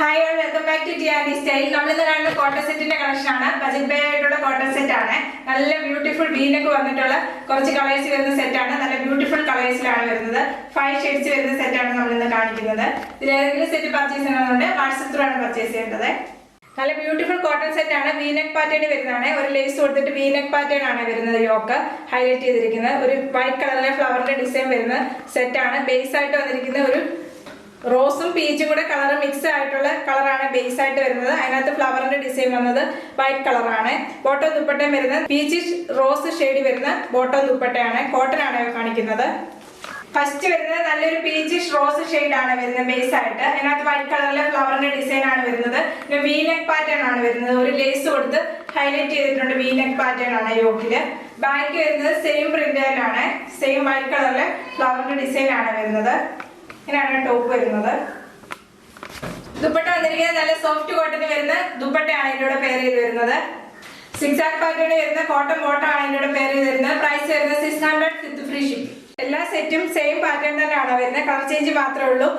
Hi all, welcome back to TRD Style. നമ്മൾ ഇന്ന് കാണുന്ന കോട്ടൺ സെറ്റിന്റെ കളക്ഷൻ ആണ്. ബജറ്റ് ബൈ ആയിട്ടുള്ള കോട്ടൺ സെറ്റ് ആണ്. നല്ല ബ്യൂട്ടിഫുൾ വീനൊക്കെ വന്നിട്ടുള്ള കുറച്ച് കളേഴ്സ് വരുന്ന സെറ്റ് ആണ്. നല്ല ബ്യൂട്ടിഫുൾ കളേഴ്സിലാണ് വരുന്നത്. 5 ഷെയ്ഡ്സ് വരുന്ന സെറ്റ് ആണ് നമ്മൾ ഇന്ന് കാണിക്കുന്നത്. ഇതിൽ ഏതെങ്കിലും സെറ്റ് പർച്ചേസ് ചെയ്യണമെന്നുണ്ട് വാട്സ്ആപ്പ് ത്രൂ ആണ് പർച്ചേസ് ചെയ്യേണ്ടത്. നല്ല ബ്യൂട്ടിഫുൾ കോട്ടൺ സെറ്റ് ആണ്. വീനെക്ക് പാറ്റേൺ വരുന്നതാണ്. ഒരു ലേസ് കൊടുത്തിട്ട് വീനെക്ക് പാറ്റേൺ ആണ് വരുന്നത്. യോക്ക് ഹൈലൈറ്റ് ചെയ്തിരിക്കുന്നത് ഒരു വൈറ്റ് കളറിലെ ഫ്ലവറിന്റെ ഡിസൈൻ വരുന്ന സെറ്റ് ആണ്. ബേസ് ആയിട്ട് വന്നിരിക്കുന്ന ഒരു റോസും പീച്ചും കൂടെ കളർ മിക്സ് ആയിട്ടുള്ള കളറാണ് ബേസ് ആയിട്ട് വരുന്നത്. അതിനകത്ത് ഫ്ലവറിന്റെ ഡിസൈൻ വന്നത് വൈറ്റ് കളറാണ്. ബോട്ടം ദുപ്പട്ടയും വരുന്നത് പീച്ച് റോസ് ഷെയ്ഡ് വരുന്ന ബോട്ടം ദുപ്പട്ടയാണ്. കോട്ടൺ ആണ് കാണിക്കുന്നത്. ഫസ്റ്റ് വരുന്നത് നല്ലൊരു പീച്ച് റോസ് ഷെയ്ഡ് ആണ് വരുന്നത് ബേസ് ആയിട്ട്. അതിനകത്ത് വൈറ്റ് കളറിലെ ഫ്ലവറിന്റെ ഡിസൈൻ ആണ് വരുന്നത്. പിന്നെ വീനെക്ക് പാറ്റേൺ ആണ് വരുന്നത്. ഒരു ലേസ് കൊടുത്ത് ഹൈലൈറ്റ് ചെയ്തിട്ടുണ്ട്. വീനെക്ക് പാറ്റേൺ ആണ് യോക്കില്. ബാക്ക് വരുന്നത് സെയിം പ്രിന്റ് തന്നെയാണ്. സെയിം വൈറ്റ് കളറിലെ ഫ്ലവറിന്റെ ഡിസൈൻ ആണ് വരുന്നത്. ഇങ്ങനെയാണ് ടോപ്പ് വരുന്നത്. ദുപ്പട്ട വന്നിരിക്കുന്നത് നല്ല സോഫ്റ്റ് കോട്ടൺ വരുന്ന ദുപ്പട്ടയാണ് ഇതിലൂടെ പെയർ ചെയ്ത് വരുന്നത്. 6 ആക്ക് പാറ്റേൺ വരുന്ന കോട്ടൺ ബോട്ടം ആണ് ഇതിലൂടെ പെയർ ചെയ്ത് വരുന്നത്. പ്രൈസ് വരുന്നത് 600 വിത്ത് ഫ്രീ ഷിപ്പിംഗ്. എല്ലാ സെറ്റും സെയിം പാറ്റേൺ തന്നെയാണ് വരുന്നത്. കളർ ചേഞ്ച് മാത്രമേ ഉള്ളൂ.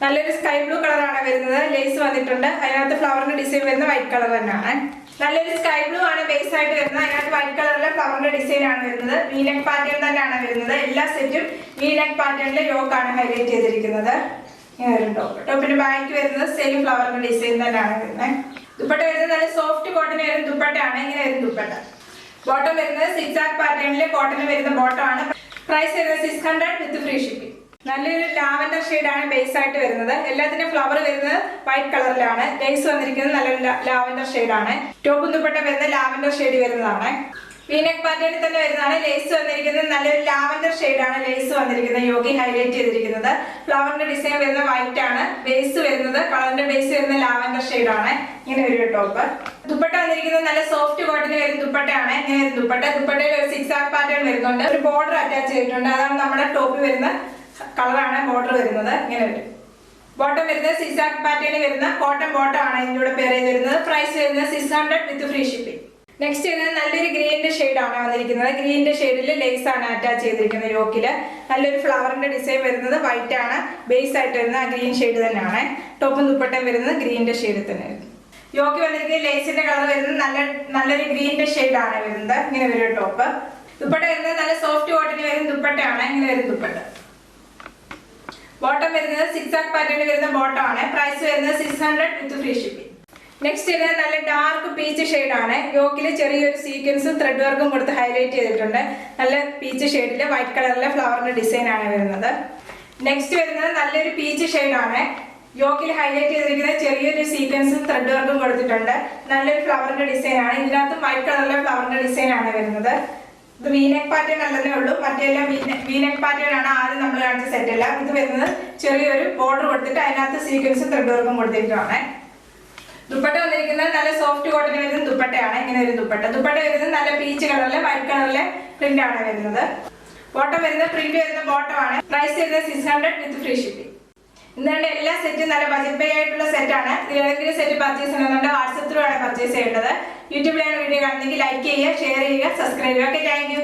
നല്ലൊരു സ്കൈ ബ്ലൂ കളറാണ് വരുന്നത്. ലേസ് വന്നിട്ടുണ്ട്. അതിനകത്ത് ഫ്ലവറിന്റെ ഡിസൈൻ വരുന്ന വൈറ്റ് കളർ തന്നെയാണ്. നല്ലൊരു സ്കൈ ബ്ലൂ ആണ് ബേസ് ആയിട്ട് വരുന്നത്. അതിനകത്ത് വൈറ്റ് കളറിലെ ഫ്ലവറിന്റെ ഡിസൈൻ ആണ് വരുന്നത്. വീനെക്ക് പാറ്റേൺ തന്നെയാണ് വരുന്നത്. എല്ലാ സെറ്റും വീനെക്ക് പാറ്റേണിലെ യോക്കാണ് ഹൈലൈറ്റ് ചെയ്തിരിക്കുന്നത്. ഇങ്ങനെ വരും ടോപ്പ്. ടോപ്പിന്റെ ബാക്ക് വരുന്നത് സെയിം ഫ്ലവറിന്റെ ഡിസൈൻ തന്നെയാണ് വരുന്നത്. ദുപ്പട്ട വരുന്നത് നല്ല സോഫ്റ്റ് കോട്ടൺ വരുന്ന ദുപ്പട്ടയാണ്. ഇങ്ങനെ വരും ദുപ്പട്ട. ബോട്ടം വരുന്നത് 6 ആക്ക് പാറ്റേണിലെ കോട്ടൺ വരുന്ന ബോട്ടം ആണ്. പ്രൈസ് വരുന്നത് 600 വിത്ത് ഫ്രീ ഷിപ്പിംഗ്. നല്ലൊരു ലാവൻഡർ ഷെയ്ഡാണ് ബേസ് ആയിട്ട് വരുന്നത്. എല്ലാത്തിനും ഫ്ലവർ വരുന്നത് വൈറ്റ് കളറിലാണ്. ലേസ് വന്നിരിക്കുന്നത് നല്ല ലാവൻഡർ ഷെയ്ഡാണ്. ടോപ്പും ദുപ്പട്ട വരുന്നത് ലാവൻഡർ ഷെയ്ഡ് വരുന്നതാണ്. വീനെക്ക് പാറ്റേണിൽ തന്നെ വരുന്നതാണ്. ലേസ് വന്നിരിക്കുന്നത് നല്ലൊരു ലാവൻഡർ ഷെയ്ഡാണ്. ലേസ് വന്നിരിക്കുന്നത് യോഗി ഹൈലൈറ്റ് ചെയ്തിരിക്കുന്നത്. ഫ്ലവറിന്റെ ഡിസൈൻ വരുന്നത് വൈറ്റ് ആണ്. ബേസ് വരുന്നത് കളറിന്റെ ബേസ് വരുന്ന ലാവൻഡർ ഷെയ്ഡാണ്. ഇങ്ങനെ ഒരു ടോപ്പ്. ദുപ്പട്ട വന്നിരിക്കുന്നത് നല്ല സോഫ്റ്റ് കോട്ടൺ വരുന്ന ദുപ്പട്ടയാണ്. ഇങ്ങനെ ഒരു ദുപ്പട്ട. ദുപ്പട്ടയിൽ ഒരു 6 ആക്ക് പാറ്റേൺ വരുന്നുണ്ട്. ഒരു ബോർഡർ അറ്റാച്ച് ചെയ്തിട്ടുണ്ട്. അതാണ് നമ്മുടെ ടോപ്പ് വരുന്ന കളറാണ്. ബോർഡർ വരുന്നത് ഇങ്ങനെ വരും. ബോട്ടം വരുന്നത് 6 ആക്ക് പാറ്റേൺ വരുന്ന കോട്ടൺ ബോട്ടം ആണ് ഇതിലൂടെ പെയർ ചെയ്ത് വരുന്നത്. പ്രൈസ് വരുന്നത് 600 വിത്ത് ഫ്രീ ഷിപ്പിംഗ്. നെക്സ്റ്റ് വരുന്നത് നല്ലൊരു ഗ്രീനിന്റെ ഷെയ്ഡ് ആണ് വന്നിരിക്കുന്നത്. ഗ്രീനിന്റെ ഷെയ്ഡിൽ ലേസ് ആണ് അറ്റാച്ച് ചെയ്തിരിക്കുന്നത് യോക്കില്. നല്ലൊരു ഫ്ലവറിന്റെ ഡിസൈൻ വരുന്നത് വൈറ്റ് ആണ്. ബേസ് ആയിട്ട് വരുന്ന ആ ഗ്രീൻ ഷെയ്ഡ് തന്നെയാണ്. ടോപ്പും ദുപ്പട്ടയും വരുന്നത് ഗ്രീനിന്റെ ഷെയ്ഡിൽ തന്നെ വരുന്നത്. യോക്ക് വന്നിരിക്കുന്ന ലേസിന്റെ കളർ വരുന്നത് നല്ലൊരു ഗ്രീനിന്റെ ഷെയ്ഡ് ആണ് വരുന്നത്. ഇങ്ങനെ വരും ടോപ്പ്. ദുപ്പട്ട വരുന്നത് നല്ല സോഫ്റ്റ് കോട്ടൺ വരുന്ന ദുപ്പട്ടയാണ്. ഇങ്ങനെ വരും ദുപ്പട്ട. ബോട്ടം വരുന്നത് 6 ആക്ക് പാറ്റേൺ വരുന്ന ബോട്ടം ആണ്. പ്രൈസ് വരുന്നത് 600 വിത്ത് ഫ്രീ ഷിപ്പിംഗ്. നെക്സ്റ്റ് വരുന്നത് നല്ല ഡാർക്ക് പീച്ച് ഷെയ്ഡ് ആണ്. യോക്കില് ചെറിയൊരു സീക്വൻസും ത്രെഡ് വർക്കും കൊടുത്ത് ഹൈലൈറ്റ് ചെയ്തിട്ടുണ്ട്. നല്ല പീച്ച് ഷെയ്ഡില് വൈറ്റ് കളറിലെ ഫ്ലവറിന്റെ ഡിസൈൻ ആണ് വരുന്നത്. നെക്സ്റ്റ് വരുന്നത് നല്ലൊരു പീച്ച് ഷെയ്ഡ് ആണ്. യോക്കിൽ ഹൈലൈറ്റ് ചെയ്തിരിക്കുന്നത് ചെറിയൊരു സീക്വൻസും ത്രെഡ് വർക്കും കൊടുത്തിട്ടുണ്ട്. നല്ലൊരു ഫ്ലവറിന്റെ ഡിസൈൻ ആണ്. ഇതിനകത്ത് വൈറ്റ് കളറിലെ ഫ്ലവറിന്റെ ഡിസൈൻ ആണ് വരുന്നത്. ഇത് വീനെക്ക് പാറ്റേൺ അല്ലെന്നേ ഉള്ളൂ. മറ്റെല്ലാം വീനെക്ക് പാറ്റേൺ ആണ് ആദ്യം നമ്മൾ കാണിച്ച സെറ്റ് അല്ല. ഇത് വരുന്നത് ചെറിയൊരു ബോർഡർ കൊടുത്തിട്ട് അതിനകത്ത് സീക്വൻസും ത്രെഡ് വർക്കും കൊടുത്തിട്ടാണ്. ദുപ്പട്ട വന്നിരിക്കുന്നത് നല്ല സോഫ്റ്റ് കോട്ടൺ വരുന്ന ദുപ്പട്ടയാണ്. ഇങ്ങനെ ഒരു ദുപ്പട്ട. ദുപ്പട്ട വരുന്നത് നല്ല പീച്ച് കളറിലെ വൈറ്റ് കളറിലെ പ്രിന്റ് ആണ് വരുന്നത്. ബോട്ടം വരുന്നത് പ്രിന്റ് വരുന്ന ബോട്ടം ആണ്. പ്രൈസ് വരുന്നത് 600 വിത്ത് ഫ്രീ ഷിപ്പിംഗ്. ഇന്നത്തെ എല്ലാ സെറ്റും നല്ല ബജറ്റ് ബൈ ആയിട്ടുള്ള സെറ്റ് ആണ്. ഏതെങ്കിലും സെറ്റ് പർച്ചേസ് ചെയ്യണമെന്നുണ്ട് വാട്സ്ആപ്പ് ത്രൂ ആണ് പർച്ചേസ് ചെയ്യേണ്ടത്. യൂട്യൂബിലാണ് വീഡിയോ കാണുന്നെങ്കിൽ ലൈക്ക് ചെയ്യുക, ഷെയർ ചെയ്യുക, സബ്സ്ക്രൈബ് ചെയ്യുക. Okay, thank you.